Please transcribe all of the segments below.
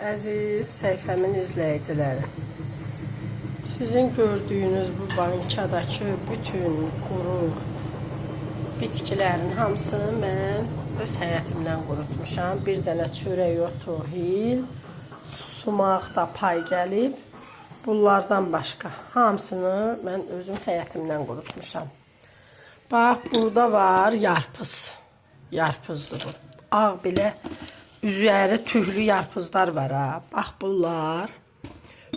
Əziz səhifəmin izləyiciləri, sizin gördüyünüz bu bankadakı bütün quru bitkilərin hamısını mən öz həyətimdən qurutmuşam. Bir dənə çörək otu, hil, sumaq da pay gəlib. Bunlardan başqa hamısını mən özüm həyətimdən qurutmuşam. Bax, burada var yarpız. Yarpızdır bu. Ağ belə üzəri tühlü yarpızlar var ha. Bax bunlar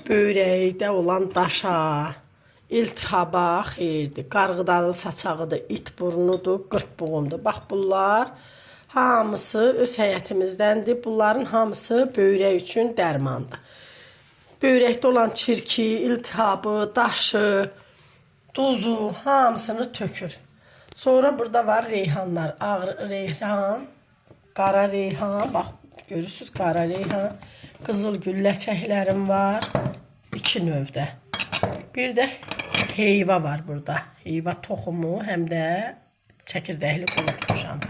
böyrəkdə olan daşa, iltihaba xeyirdir. Qarğıdalı saçağıdır, it burnudur, qırpbuğundur. Bax bunlar hamısı öz həyətimizdəndir. Bunların hamısı böyrək üçün dərmandır. Böyrəkdə olan çirki, iltihabı, daşı, duzu hamısını tökür. Sonra burada var reyhanlar. Ağ reyhan, qara reyhan, bax görürsünüz qara reyhan, qızıl gül ləçəklərim var, 2 növdə. Bir də heyva var burada. Heyva toxumu, həm də çəkirdəkli qurutmuşam.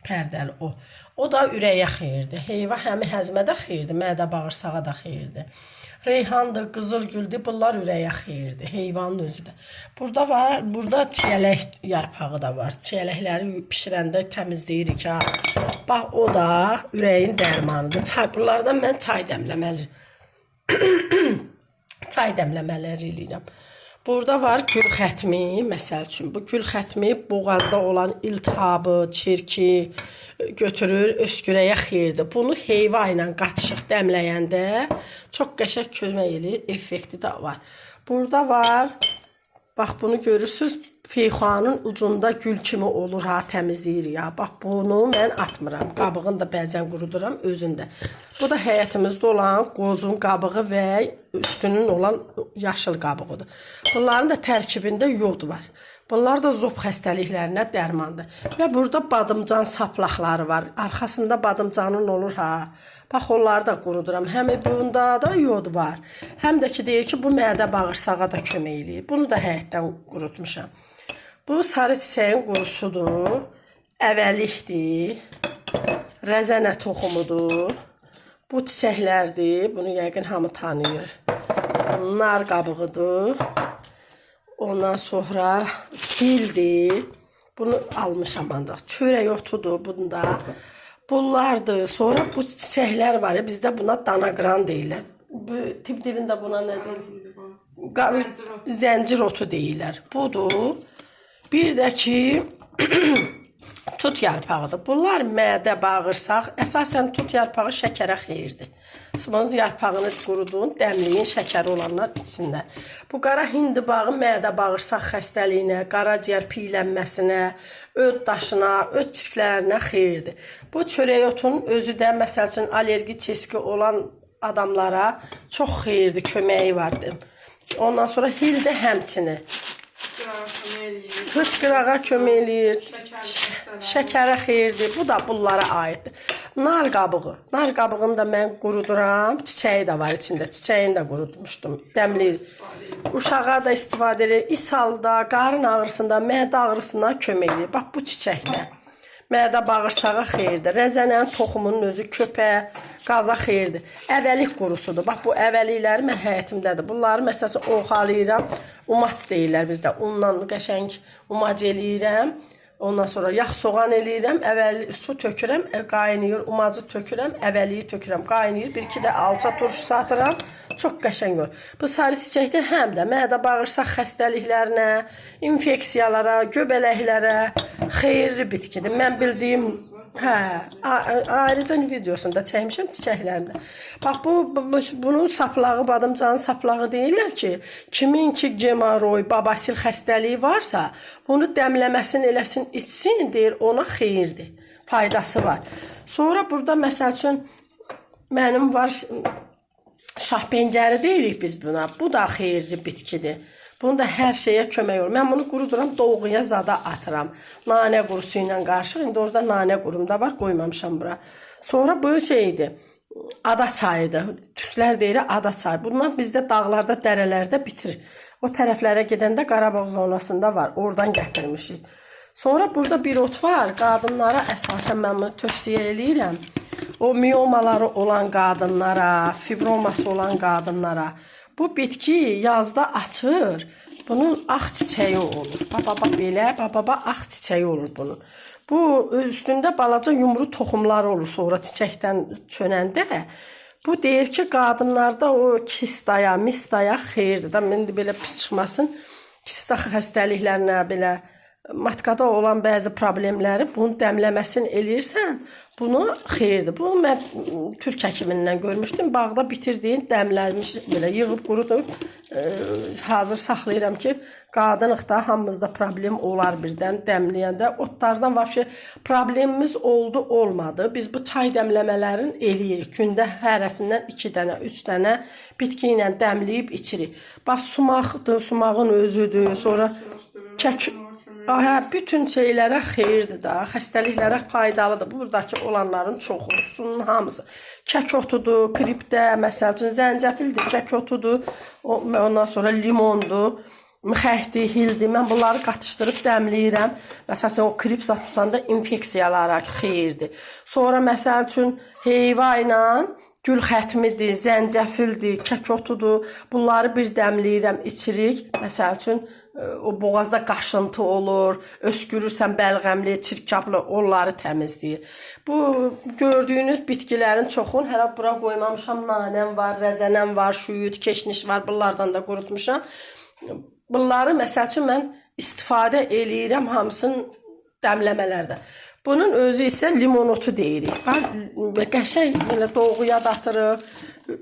Pərdəli o. O da ürəyə xeyirdir. Heyva həm həzmədə xeyirdir, mədə bağırsağa da xeyirdir. Reyhandır, qızıl güldür, bunlar ürəyə xeyirdir. Heyvanın özü də. Burada var, burada çiyələk yarpağı da var. Çiyələkləri pişirəndə təmizləyirik ha. Bax, o da ürəyin dərmanıdır. Bunlardan mən çay dəmləməli. Çay dəmləmələri eləyirəm. Burada var gül xətmi, məsəl üçün. Bu gül xətmi boğazda olan iltihabı, çirki götürür, öskürəyə xeyirdir. Bunu heyva ilə qatışıq dəmləyəndə çox qəşəng kömək eləyir, effekti də var. Burada var, bax bunu görürsünüz, feyxanın ucunda gül kimi olur, ha, təmizləyir ya. Bax bunu mən atmıram, qabığını da bəzən quruduram özündə. Bu da həyətimizdə olan qozun qabığı və üstünün olan yaşıl qabığıdır. Bunların da tərkibində yod var. Bunlar da zob xəstəliklərinə dərmandır. Və burada badımcan saplaqları var. Arxasında badımcanın olur ha. Bax onları da quruduram. Həm bunda da yod var. Həm də ki deyir ki bu mədə bağırsağa da kömək eləyir. Bunu da həyətdən qurutmuşam. Bu sarı çiçəyin qurusudur. Əvəlikdir. Rəzənə toxumudur. Bu çiçəklərdir. Bunu yəqin hamı tanıyır. Nar qabığıdır. Ondan sonra hildir. Bunu almışam ancaq. Çörək otudur bunda. Bunlardır. Sonra bu çiçəklər var ya, bizdə buna danaqran deyirlər. Bu tip dilində buna nə deyirlər? Zəncir otu deyirlər. Budur. Bir də ki tut yarpağıdır. Bunlar mədə bağırsaq, əsasən tut yarpağı şəkərə xeyirdir. Bunun yarpağını qurudun, dəmləyin, şəkəri olanlar içsinlər. Bu qara hindibağı mədə bağırsaq xəstəliyinə, qaraciyər piylənməsinə, öd daşına, öd çirklərinə xeyirdir. Bu çörək otunun özü də məsəl üçün allergi çeşki olan adamlara çox xeyirdir, köməyi vardır. Ondan sonra hil də həmçini. Hıçqırağa kömək eləyir, şəkərə xeyirdir. Bu da bunlara aiddir. Nar qabığı. Nar qabığını da mən quruduram. Çiçəyi də var içində. Çiçəyini də qurutmuşdum. Dəmləyir. Uşağa da istifadə edir. İshalda, qarın ağrısında, mədə ağrısına kömək eləyir. Bax bu çiçəkdə. Mədə bağırsağa xeyirdir. Rəzənənin toxumunun özü köpə, qaza xeyirdir. Əvəlik qurusudur. Bax bu əvəlikləri mən həyətimdədir. Bunları məsələn oxalayıram. Umaç deyirlər bizdə. Unla qəşəng umac eləyirəm. Ondan sonra yağ soğan eləyirəm. Əvvəl su tökürəm, qaynayır. Umacı tökürəm, əvəliyi tökürəm, qaynayır. Bir-iki də alça turşusu atıram. Çox qəşəng olur. Bu sarı çiçəkdə həm də mədə bağırsaq xəstəliklərinə, infeksiyalara, göbələklərə xeyirli bitkidir. Mən bildiyim, ayrıca videosunda çəkmişəm çiçəklərində. Bax bunun saplağı, badımcanın saplağı deyirlər ki, kimin ki gemaroy, babasil xəstəliyi varsa, bunu dəmləməsin, eləsin, içsin, deyir, ona xeyirdir, faydası var. Sonra burada məsəl üçün mənim var şah pencəri deyirik biz buna. Bu da xeyirli bitkidir. Bunu da hər şeyə kömək olur. Mən bunu quruduram, doğuya zada atıram. Nanə qurusu ilə qarışıq. İndi orada nanə qurum da var, qoymamışam bura. Sonra bu şeydir, ada çayıdır. Türklər deyir ada çayı. Bunlar bizdə dağlarda, dərələrdə bitir. O tərəflərə gedəndə Qarabağ zonasında var. Oradan gətirmişik. Sonra burada bir ot var. Qadınlara əsasən mən bunu tövsiyə eləyirəm. o miyomaları olan qadınlara, fibroması olan qadınlara bu bitki yazda açır. Bunun ağ çiçeği olur. Baba belə, baba ağ çiçeği olur bunun. Bu üstündə balaca yumru toxumları olur sonra çiçəkdən çönəndə. Bu deyir ki, qadınlarda o kistaya, mistaya xeyirdir. Da mən də belə pis çıxmasın. Kista xəstəliklərinə belə matkada olan bəzi problemləri bunun dəmləməsini eləyirsən, bunu xeyirdir. Bunu mən türk həkimindən görmüşdüm. Bağda bitirdiyin, dəmlənmiş, belə yığıb, qurudub, hazır saxlayıram ki, qadınlıqda hamımızda problem olar birdən dəmləyəndə. Otlardan vəbşə problemimiz oldu, olmadı. Biz bu çay dəmləmələrini eləyirik. Gündə hərəsindən 2 dənə, 3 dənə bitki ilə dəmləyib içirik. Bax, sumaqdır, sumağın özüdür, sonra kək... Bütün şeylərə xeyirdir da, xəstəliklərə faydalıdır. Buradakı olanların çoxusunun hamısı. Kək otudur, kripdə, məsəl üçün zəncəfildir, kək otudur, ondan sonra limondur, mixəkdir, hildir. Mən bunları qatışdırıb dəmləyirəm. Məsələn, o krip zat tutanda infeksiyalara xeyirdir. Sonra məsəl üçün heyva ilə gül xətmidir, zəncəfildir, kək otudur. Bunları bir dəmləyirəm, içirik. Məsəl üçün o boğazda qaşıntı olur, öskürürsən bəlğəmli, çirkablı, onları təmizləyir. Bu gördüyünüz bitkilərin çoxunu hələ bura qoymamışam. Nanəm var, rəzənəm var, şüyüd, keşniş var, bunlardan da qurutmuşam. Bunları məsəl üçün mən istifadə eləyirəm hamısının dəmləmələrdə. Bunun özü isə limon otu deyirik. Qəşəng belə doğuya da atırıq.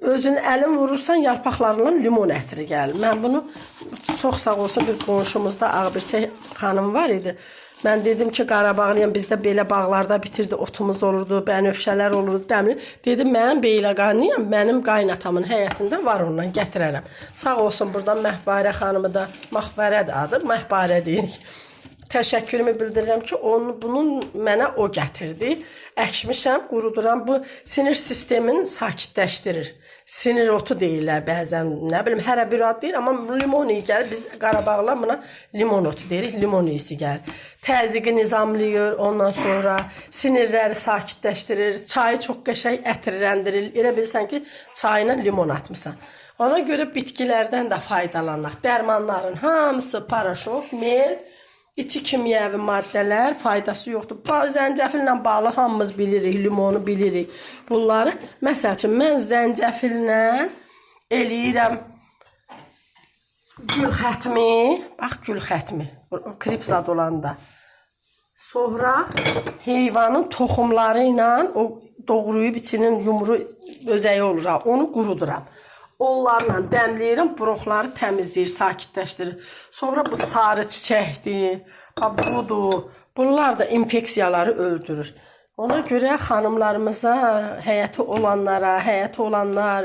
Özün əlin vurursan yarpaqlarından limon ətri gəlir. Mən bunu çox sağ olsun bir qonşumuzda Ağbirçək xanım var idi. Mən dedim ki, Qarabağlıyam, bizdə belə bağlarda bitirdi, otumuz olurdu, bənövşələr olurdu, dəmli. Dedim, mən Beyləqanlıyam, mənim qaynatamın həyətində var, ondan gətirərəm. Sağ olsun, buradan Məhbarə xanımı da, Məxbərədir adı, Məhbarə deyirik. Təşəkkürümü bildirirəm ki, bunun mənə o gətirdi. Əkmişəm, quruduram. Bu sinir sistemini sakitləşdirir. Sinir otu deyirlər bəzən, nə bilim, hər bir ad deyir, amma limon iyi gəlir. Biz Qarabağlar buna limon otu deyirik, limon iyisi gəlir. Təzyiqi nizamlayır, ondan sonra sinirləri sakitləşdirir. Çayı çox qəşəng ətirləndirir. Elə bilsən ki, çayına limon atmışsan. Ona görə bitkilərdən də faydalanaq. Dərmanların hamısı paraşok, mel, İçi kimyəvi maddələr, faydası yoxdur. Zəncəfillə bağlı hamımız bilirik, limonu bilirik. Bunları, məsəl üçün, mən zəncəfillə eləyirəm gül xətmi, bax gül xətmi, krip zad olanda. Sonra heyvanın toxumları ilə o doğrayıb içinin yumru özəyi olur, onu quruduram. Onlarla dəmləyirəm, bronxları təmizləyir, sakitləşdirir. Sonra bu sarı çiçəkdir, budur. Bunlar da infeksiyaları öldürür. Ona görə xanımlarımıza, həyəti olanlar,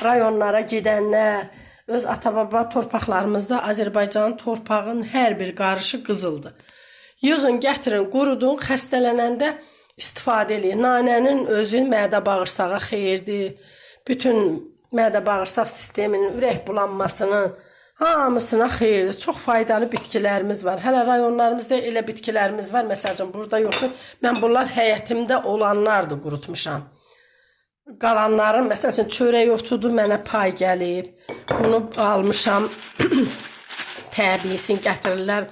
rayonlara gedənlər, öz ata-baba torpaqlarımızda Azərbaycanın torpağının hər bir qarışı qızıldır. Yığın, gətirin, qurudun, xəstələnəndə istifadə edin. Nanənin özü mədə bağırsağa xeyirdir. Bütün mədə-bağırsaq sisteminin, ürək bulanmasının hamısına xeyirdir. Çox faydalı bitkilərimiz var. Hələ rayonlarımızda elə bitkilərimiz var. Məsələn, burada yoxdur. Mən bunlar həyətimdə olanlardır, qurutmuşam. Qalanların, məsələn, çörək otudur, mənə pay gəlib. Bunu almışam. Təbiisin gətirirlər.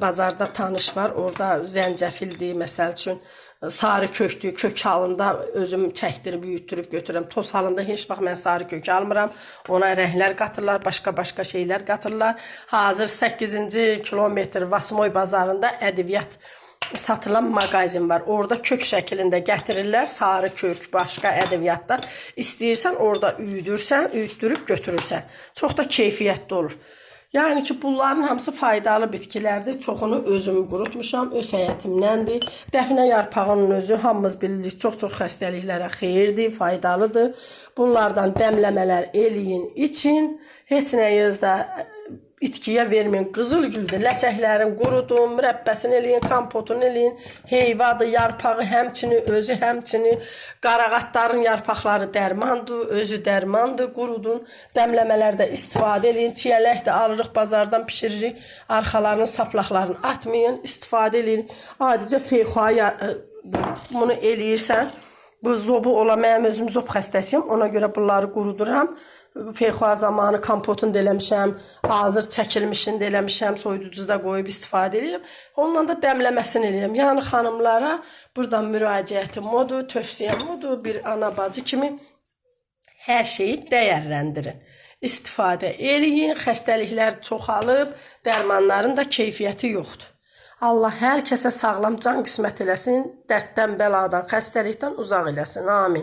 Bazarda tanış var. Orada zəncəfildir, məsəl üçün. Sarı kökdür, kök halında özüm çəkdirib, büyütdürüb götürürəm. Toz halında heç vaxt mən sarı kök almıram. Ona rəhlər qatırlar, başqa şeylər qatırlar. Hazır 8-ci kilometr Vasmoy bazarında ədviyyat satılan mağazin var. Orada kök şəklində gətirirlər, sarı kök, başqa ədviyyatlar. İstəyirsən orada üyütdürüb götürürsən. Çox da keyfiyyətli olur. Yəni ki, bunların hamısı faydalı bitkilərdir. Çoxunu özüm qurutmuşam, öz həyətimdəndir. Dəfinə yarpağının özü hamımız bilirik, çox-çox xəstəliklərə xeyirdir, faydalıdır. Bunlardan dəmləmələr eləyin, için. Heç nəyiz də itkiyə verməyin. Qızıl güldür, ləçəklərin qurudun, mürəbbəsini eləyin, kompotunu eləyin. Heyvadır, yarpağı həmçini, özü həmçini. Qarağatların yarpaqları dərmandır, özü dərmandır, qurudun. Dəmləmələrdə istifadə eləyin. Çiyələk də alırıq, bazardan pişiririk. Arxalarının saplaqlarını atmayın, istifadə eləyin. Adicə feyxuaya bunu eləyirsən. Bu zobu olan, mənim özüm zob xəstəsiyəm. Ona görə bunları quruduram. Feyxuha zamanı kompotunu da eləmişəm, hazır çəkilmişini də eləmişəm, soyuducuda qoyub istifadə edirəm. Ondan da dəmləməsini edirəm. Yəni xanımlara buradan müraciətim odur, tövsiyəm odur, bir ana bacı kimi hər şeyi dəyərləndirin. İstifadə eləyin, xəstəliklər çoxalıb, dərmanların da keyfiyyəti yoxdur. Allah hər kəsə sağlam can qismət eləsin, dərddən, bəladan, xəstəlikdən uzaq eləsin. Amin.